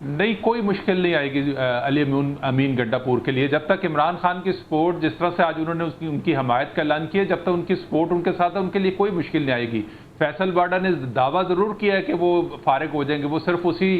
नहीं, कोई मुश्किल नहीं आएगी अली अमीन गंडापुर के लिए। जब तक इमरान खान की सपोर्ट, जिस तरह से आज उन्होंने उनकी हमायत का ऐलान किया, जब तक उनकी सपोर्ट उनके साथ है, उनके लिए कोई मुश्किल नहीं आएगी। फैसल बाडा ने दावा ज़रूर किया है कि वो फारिग हो जाएंगे। वो सिर्फ उसी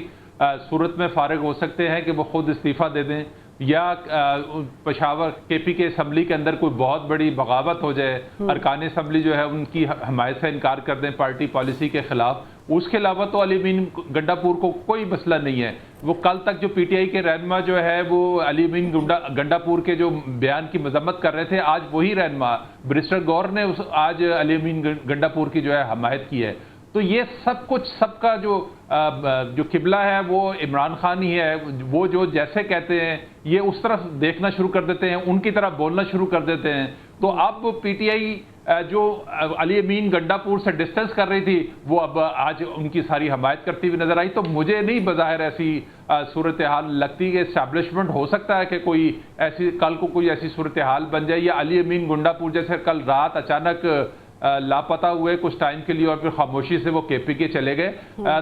सूरत में फारिग हो सकते हैं कि वो खुद इस्तीफ़ा दे दें, या पेशावर केपी के असम्बली के अंदर कोई बहुत बड़ी बगावत हो जाए, अरकान असम्बली जो है उनकी हमायत से इनकार कर दें पार्टी पॉलिसी के खिलाफ। उसके अलावा तो अली अमीन गंडापुर को कोई मसला नहीं है। वो कल तक जो पीटीआई के रहनुमा जो है वो अली अमीन गंडापुर के जो बयान की मजम्मत कर रहे थे, आज वही रहनुमा बैरिस्टर गौर ने आज अली अमीन गंडापुर की जो है हमायत की है। तो ये सब कुछ, सबका जो किबला है वो इमरान खान ही है। वो जो जैसे कहते हैं ये उस तरफ देखना शुरू कर देते हैं, उनकी तरह बोलना शुरू कर देते हैं। तो अब पीटीआई जो अली अमीन गंडापुर से डिस्टेंस कर रही थी, वो अब आज उनकी सारी हमायत करती हुई नजर आई। तो मुझे नहीं बज़ाहिर ऐसी सूरत हाल लगती कि इस्टेब्लिशमेंट हो सकता है कि कोई ऐसी कल को कोई ऐसी सूरत हाल बन जाए, या अली अमीन गंडापुर जैसे कल रात अचानक लापता हुए कुछ टाइम के लिए और फिर खामोशी से वो केपी के चले गए।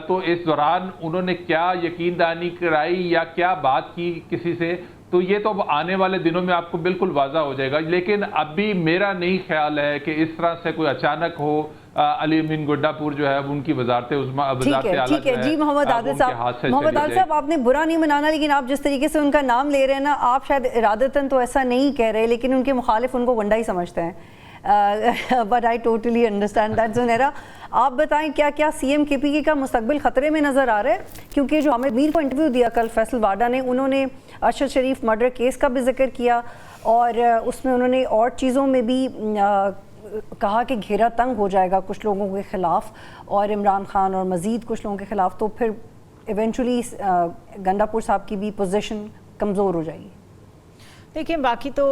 तो इस दौरान उन्होंने क्या यकीन दहानी कराई या क्या बात की किसी से, तो ये तो अब आने वाले दिनों में आपको बिल्कुल वाज़ा हो जाएगा। लेकिन अभी मेरा नहीं ख्याल है कि इस तरह से कोई अचानक हो अली अमीन गंडापुर जो है उनकी वजारत उज़्मा ठीक है जी। मोहम्मद आदिल साहब, आपने बुरा नहीं मनाना, लेकिन आप जिस तरीके से उनका नाम ले रहे हैं ना, आप शायद इरादतन तो ऐसा नहीं कह रहे, लेकिन उनके मुखालिफ उनको गंडा ही समझते हैं। But I totally understand that. Zunaira, आप बताएं क्या क्या सीएम केपी का मुस्तकबिल ख़तरे में नज़र आ रहा है? क्योंकि जो हामिद मीर को इंटरव्यू दिया कल फैसल बाडा ने, उन्होंने अरशद शरीफ मर्डर केस का भी जिक्र किया, और उसमें उन्होंने और चीज़ों में भी कहा कि घेरा तंग हो जाएगा कुछ लोगों के ख़िलाफ़, और इमरान खान और मज़ीद कुछ लोगों के ख़िलाफ़, तो फिर इवेंचुअली गंडापुर साहब की भी पोजीशन कमज़ोर हो जाएगी। देखिए, बाकी तो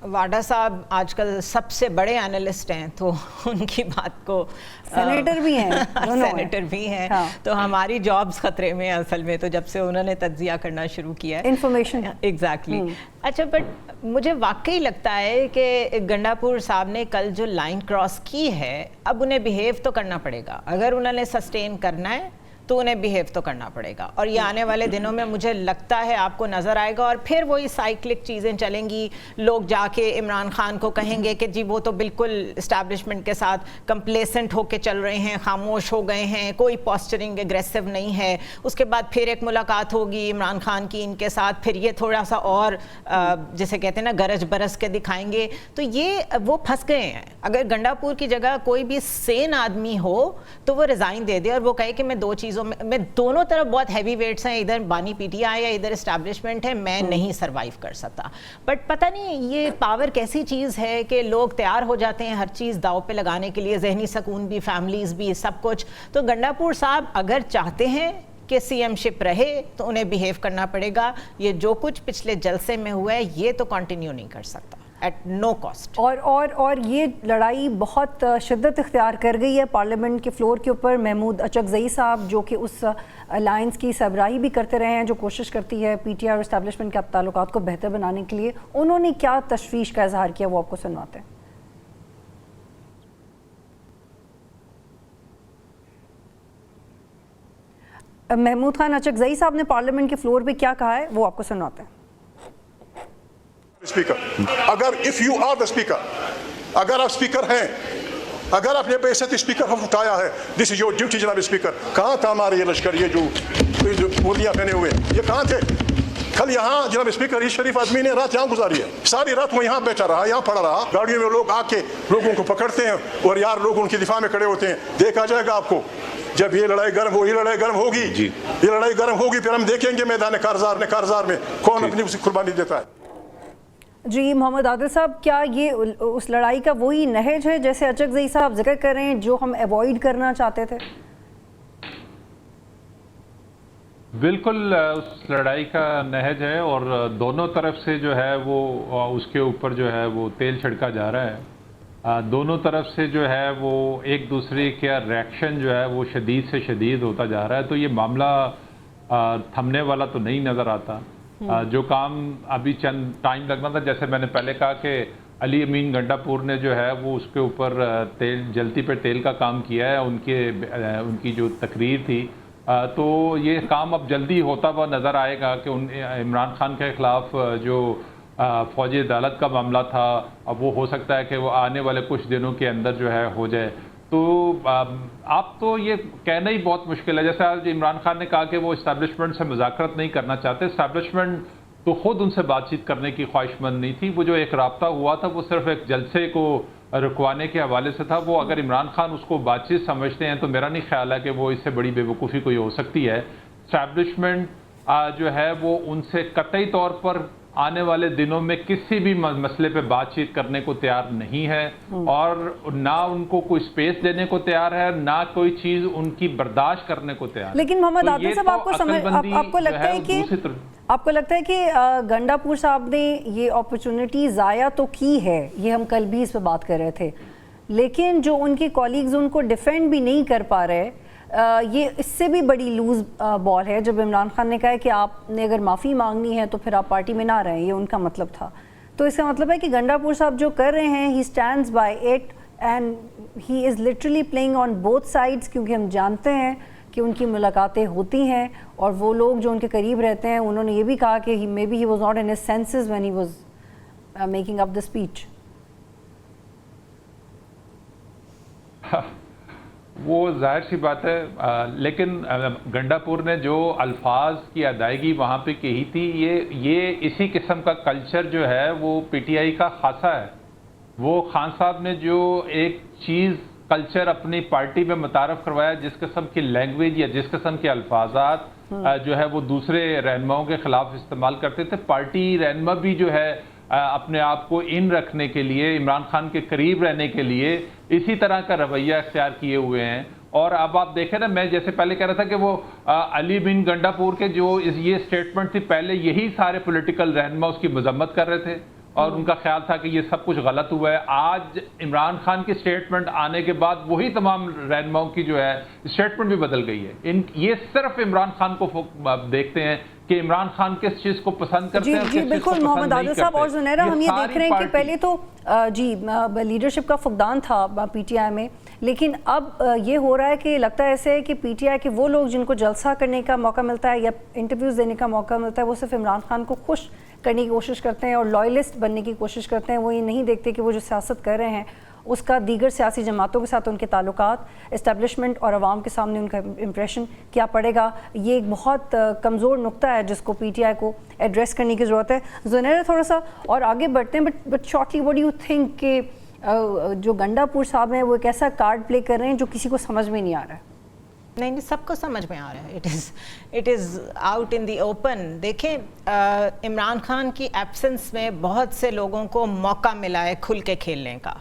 वाडा साहब आजकल सबसे बड़े एनालिस्ट हैं, तो उनकी बात को सेनेटर भी हैं, सेनेटर भी हैं। हाँ। तो हमारी जॉब्स खतरे में असल में, तो जब से उन्होंने तज्जिया करना शुरू किया है इंफॉर्मेशन। एग्जैक्टली। अच्छा, बट मुझे वाकई लगता है कि गंडापुर साहब ने कल जो लाइन क्रॉस की है, अब उन्हें बिहेव तो करना पड़ेगा। अगर उन्होंने सस्टेन करना है तो उन्हें बिहेव तो करना पड़ेगा, और ये आने वाले दिनों में मुझे लगता है आपको नज़र आएगा। और फिर वही साइक्लिक चीज़ें चलेंगी, लोग जाके इमरान खान को कहेंगे कि जी वो तो बिल्कुल इस्टेब्लिशमेंट के साथ कंप्लेसेंट होके चल रहे हैं, खामोश हो गए हैं, कोई पोस्चरिंग एग्रेसिव नहीं है। उसके बाद फिर एक मुलाकात होगी इमरान खान की इनके साथ, फिर ये थोड़ा सा और जैसे कहते हैं ना गरज बरस के दिखाएंगे। तो ये वो फंस गए हैं। अगर गंडापुर की जगह कोई भी सेन आदमी हो तो वो रिज़ाइन दे दे और वो कहे कि मैं दो चीज़ों में दोनों तरफ बहुत हैवी वेट्स हैं, इधर बानी पीटीआई या इधर एस्टैब्लिशमेंट है, मैं नहीं सरवाइव कर सकता। बट पता नहीं ये पावर कैसी चीज़ है कि लोग तैयार हो जाते हैं हर चीज़ दाव पे लगाने के लिए, जहनी सुकून भी, फैमिलीज भी, सब कुछ। तो गंडापुर साहब अगर चाहते हैं कि सीएमशिप रहे तो उन्हें बिहेव करना पड़ेगा। ये जो कुछ पिछले जलसे में हुआ है ये तो कंटिन्यू नहीं कर सकता एट नो कॉस्ट। और ये लड़ाई बहुत शिद्दत इख्तियार कर गई है पार्लियामेंट के फ्लोर के ऊपर। महमूद अचकज़ई साहब जो कि उस अलायंस की सरबराही भी करते रहे हैं, जो कोशिश करती है पीटीआई और इस्टेब्लिशमेंट के ताल्लुकात को बेहतर बनाने के लिए, उन्होंने क्या तशवीश का इजहार किया वो आपको सुनवाते हैं। महमूद खान अचकज़ई साहब ने पार्लियामेंट के फ्लोर पे क्या कहा है वो आपको सुनाते हैं। स्पीकर, अगर if you are the speaker, अगर आप स्पीकर हैं, अगर आपने बेइज्जती स्पीकर को उठाया है, दिस इज योर ड्यूटी जनाब स्पीकर। कहाँ था हमारे ये लश्कर, ये जो मुर्दियाँ पहने हुए, ये कहाँ थे? कल यहाँ जनाब स्पीकर इस शरीफ आदमी ने रात यहाँ गुजारी है, सारी रात वो यहाँ बैठा रहा, यहाँ पड़ा रहा। गाड़ियों में लोग आके लोगों को पकड़ते हैं और यार लोग उनकी दिफा में खड़े होते हैं। देखा जाएगा आपको जब ये लड़ाई गर्म हो, ये लड़ाई गर्म होगी जी, ये लड़ाई गर्म होगी, फिर हम देखेंगे मैदान कारज़ार में कौन अपनी कुर्बानी देता है। जी मोहम्मद आदिल साहब, क्या ये उस लड़ाई का वही नहज है जैसे अचकज़ई साहब जिक्र कर रहे हैं जो हम अवॉइड करना चाहते थे? बिल्कुल उस लड़ाई का नहज है, और दोनों तरफ से जो है वो उसके ऊपर जो है वो तेल छिड़का जा रहा है। दोनों तरफ से जो है वो एक दूसरे का रिएक्शन जो है वो शदीद से शदीद होता जा रहा है। तो ये मामला थमने वाला तो नहीं नज़र आता। जो काम अभी चंद टाइम लगना था, जैसे मैंने पहले कहा कि अली अमीन गंडापुर ने जो है वो उसके ऊपर तेल जलती पे तेल का काम किया है। उनकी जो तकरीर थी तो ये काम अब जल्दी होता हुआ नज़र आएगा कि इमरान खान के ख़िलाफ़ जो फ़ौजी अदालत का मामला था, अब वो हो सकता है कि वो आने वाले कुछ दिनों के अंदर जो है हो जाए। तो आप तो ये कहना ही बहुत मुश्किल है। जैसे आज इमरान खान ने कहा कि वो इस्टेब्लिशमेंट से मुज़ाकरत नहीं करना चाहते। इस्टेब्लिशमेंट तो ख़ुद उनसे बातचीत करने की ख्वाहिशमंद नहीं थी। वो जो एक राब्ता हुआ था वो सिर्फ एक जलसे को रुकवाने के हवाले से था। वो अगर इमरान खान उसको बातचीत समझते हैं तो मेरा नहीं ख्याल है कि वो इससे बड़ी बेवकूफ़ी कोई हो सकती है। इस्टेब्लिशमेंट जो है वो उनसे कतई तौर पर आने वाले दिनों में किसी भी मसले पे बातचीत करने को तैयार नहीं है, और ना उनको कोई स्पेस देने को तैयार है, ना कोई चीज़ उनकी बर्दाश्त करने को तैयार है। लेकिन मोहम्मद तो आदिल साहब, आपको लगता है कि गंडापुर साहब ने ये अपॉर्चुनिटी ज़ाया तो की है, ये हम कल भी इस पर बात कर रहे थे, लेकिन जो उनके कॉलीग्स उनको डिफेंड भी नहीं कर पा रहे, ये इससे भी बड़ी लूज बॉल है। जब इमरान खान ने कहा है कि आपने अगर माफ़ी मांगनी है तो फिर आप पार्टी में ना रहें, ये उनका मतलब था। तो इसका मतलब है कि गंडापुर साहब जो कर रहे हैं, he stands by it and he is literally playing on both sides, क्योंकि हम जानते हैं कि उनकी मुलाकातें होती हैं और वो लोग जो उनके करीब रहते हैं उन्होंने ये भी कहा कि may be he was not in his senses when he was making up the speech. वो जाहिर सी बात है, लेकिन गंडापुर ने जो अल्फाज की अदायगी वहाँ पे कही थी, ये इसी किस्म का कल्चर जो है वो पीटीआई का खासा है। वो खान साहब ने जो एक चीज़ कल्चर अपनी पार्टी में मुतारफ़ करवाया, जिस किस्म की लैंग्वेज या जिस किस्म के अल्फाजात जो है वो दूसरे रहनुमाओं के ख़िलाफ़ इस्तेमाल करते थे, पार्टी रहनुमा भी जो है अपने आप को इन रखने के लिए, इमरान खान के करीब रहने के लिए इसी तरह का रवैया इख्तियार किए हुए हैं। और अब आप देखें ना, मैं जैसे पहले कह रहा था कि वो अली बिन गंडापुर के जो ये स्टेटमेंट थी, पहले यही सारे पॉलिटिकल रहनुमा उसकी मजम्मत कर रहे थे और उनका ख्याल था कि ये सब कुछ गलत हुआ है। आज इमरान खान की स्टेटमेंट आने के बाद वही तमाम रहनुमाओं की जो है स्टेटमेंट भी बदल गई है। ये सिर्फ इमरान खान को देखते हैं कि इमरान खान किस चीज़ को पसंद करते हैं। जी बिल्कुल मोहम्मद आदिल साहब और ज़ुनैरा, हम ये देख रहे हैं कि पहले तो जी लीडरशिप का फुकदान था पीटीआई में, लेकिन अब ये हो रहा है कि लगता है ऐसे है कि पीटीआई के वो लोग जिनको जलसा करने का मौका मिलता है या इंटरव्यूज़ देने का मौका मिलता है, वो सिर्फ इमरान खान को खुश करने की कोशिश करते हैं और लॉयलिस्ट बनने की कोशिश करते हैं। वो ये नहीं देखते कि वो जो सियासत कर रहे हैं उसका दीगर सियासी जमातों के साथ उनके ताल्लुकात, इस्टेब्लिशमेंट और अवाम के सामने उनका इंप्रेशन क्या पड़ेगा। ये एक बहुत कमज़ोर नुक्ता है जिसको पीटीआई को एड्रेस करने की ज़रूरत है। ज़ुनैरा, थोड़ा सा और आगे बढ़ते हैं, but shortly what do you think कि जो गंडापुर साहब हैं वो एक ऐसा कार्ड प्ले कर रहे हैं जो किसी को समझ में नहीं आ रहा है? नहीं, सबको समझ में आ रहा है। It is out in the open. देखें, इमरान खान की एब्सेंस में बहुत से लोगों को मौका मिला है खुल के खेलने का।